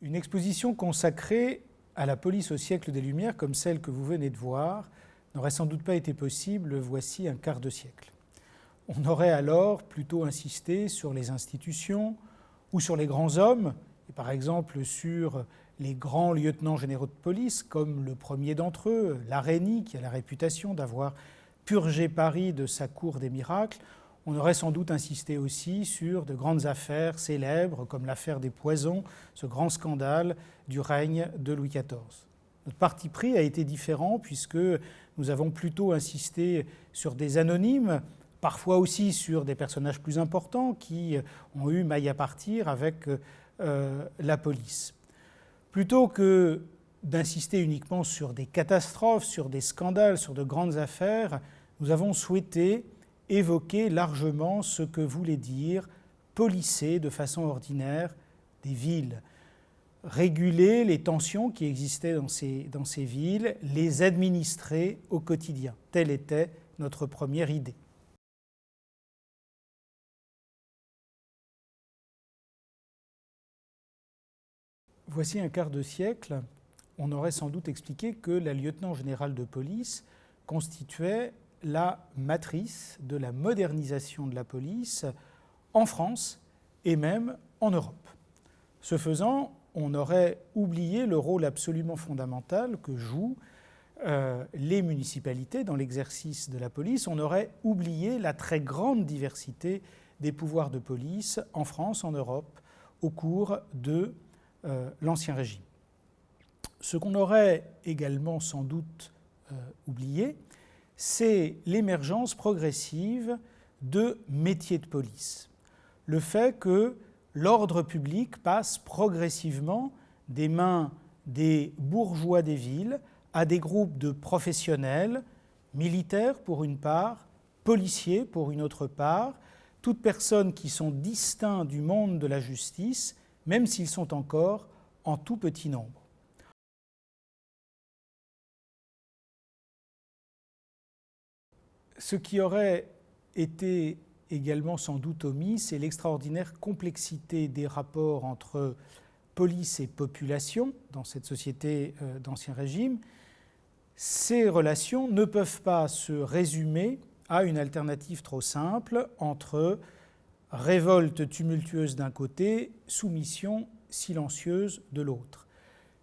Une exposition consacrée à la police au siècle des Lumières, comme celle que vous venez de voir, n'aurait sans doute pas été possible voici un quart de siècle. On aurait alors plutôt insisté sur les institutions ou sur les grands hommes, et par exemple sur les grands lieutenants généraux de police, comme le premier d'entre eux, Larénie, qui a la réputation d'avoir purgé Paris de sa cour des miracles. On aurait sans doute insisté aussi sur de grandes affaires célèbres, comme l'affaire des poisons, ce grand scandale du règne de Louis XIV. Notre parti pris a été différent puisque nous avons plutôt insisté sur des anonymes, parfois aussi sur des personnages plus importants qui ont eu maille à partir avec la police. Plutôt que d'insister uniquement sur des catastrophes, sur des scandales, sur de grandes affaires, nous avons souhaité évoquer largement ce que voulait dire policer de façon ordinaire des villes, réguler les tensions qui existaient dans ces villes, les administrer au quotidien. Telle était notre première idée. Voici un quart de siècle, on aurait sans doute expliqué que la lieutenant générale de police constituait la matrice de la modernisation de la police en France et même en Europe. Ce faisant, on aurait oublié le rôle absolument fondamental que jouent les municipalités dans l'exercice de la police. On aurait oublié la très grande diversité des pouvoirs de police en France, en Europe, au cours de l'Ancien Régime. Ce qu'on aurait également sans doute oublié, c'est l'émergence progressive de métiers de police. Le fait que l'ordre public passe progressivement des mains des bourgeois des villes à des groupes de professionnels, militaires pour une part, policiers pour une autre part, toutes personnes qui sont distinctes du monde de la justice, même s'ils sont encore en tout petit nombre. Ce qui aurait été également sans doute omis, c'est l'extraordinaire complexité des rapports entre police et population dans cette société d'Ancien Régime. Ces relations ne peuvent pas se résumer à une alternative trop simple entre révolte tumultueuse d'un côté, soumission silencieuse de l'autre.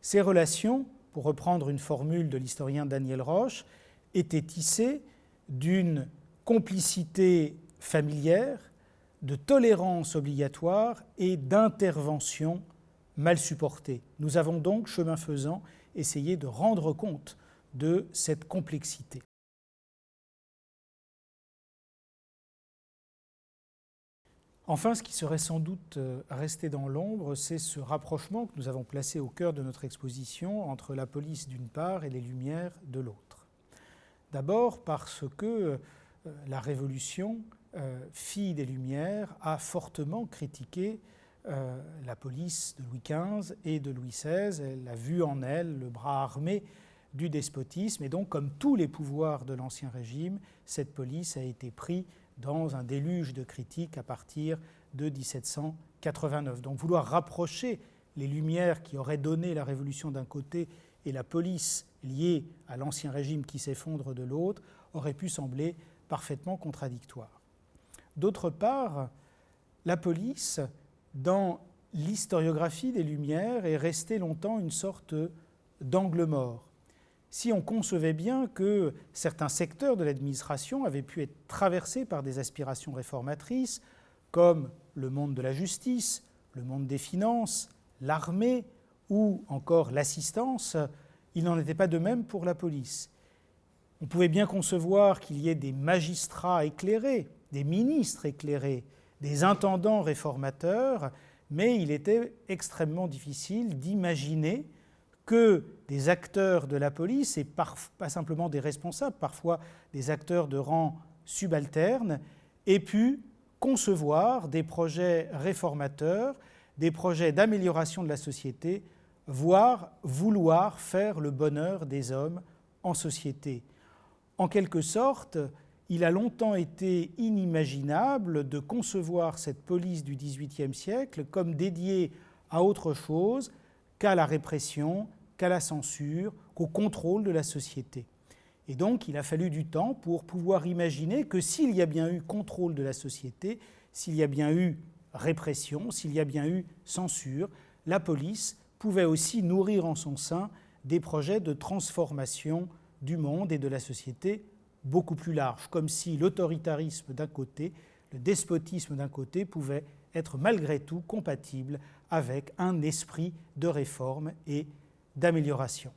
Ces relations, pour reprendre une formule de l'historien Daniel Roche, étaient tissées d'une complicité familière, de tolérance obligatoire et d'intervention mal supportée. Nous avons donc, chemin faisant, essayé de rendre compte de cette complexité. Enfin, ce qui serait sans doute resté dans l'ombre, c'est ce rapprochement que nous avons placé au cœur de notre exposition entre la police d'une part et les Lumières de l'autre. D'abord parce que la Révolution, fille des Lumières, a fortement critiqué la police de Louis XV et de Louis XVI. Elle a vu en elle le bras armé du despotisme et donc, comme tous les pouvoirs de l'Ancien Régime, cette police a été prise dans un déluge de critiques à partir de 1789. Donc vouloir rapprocher les Lumières qui auraient donné la Révolution d'un côté et la police liée à l'Ancien Régime qui s'effondre de l'autre aurait pu sembler parfaitement contradictoire. D'autre part, la police, dans l'historiographie des Lumières, est restée longtemps une sorte d'angle mort. Si on concevait bien que certains secteurs de l'administration avaient pu être traversés par des aspirations réformatrices, comme le monde de la justice, le monde des finances, l'armée ou encore l'assistance, il n'en était pas de même pour la police. On pouvait bien concevoir qu'il y ait des magistrats éclairés, des ministres éclairés, des intendants réformateurs, mais il était extrêmement difficile d'imaginer que des acteurs de la police, et pas simplement des responsables, parfois des acteurs de rang subalterne, aient pu concevoir des projets réformateurs, des projets d'amélioration de la société, voire vouloir faire le bonheur des hommes en société. En quelque sorte, il a longtemps été inimaginable de concevoir cette police du XVIIIe siècle comme dédiée à autre chose qu'à la répression, qu'à la censure, qu'au contrôle de la société. Et donc, il a fallu du temps pour pouvoir imaginer que s'il y a bien eu contrôle de la société, s'il y a bien eu répression, s'il y a bien eu censure, la police pouvait aussi nourrir en son sein des projets de transformation du monde et de la société beaucoup plus larges, comme si l'autoritarisme d'un côté, le despotisme d'un côté, pouvait être malgré tout compatible avec un esprit de réforme et d'amélioration.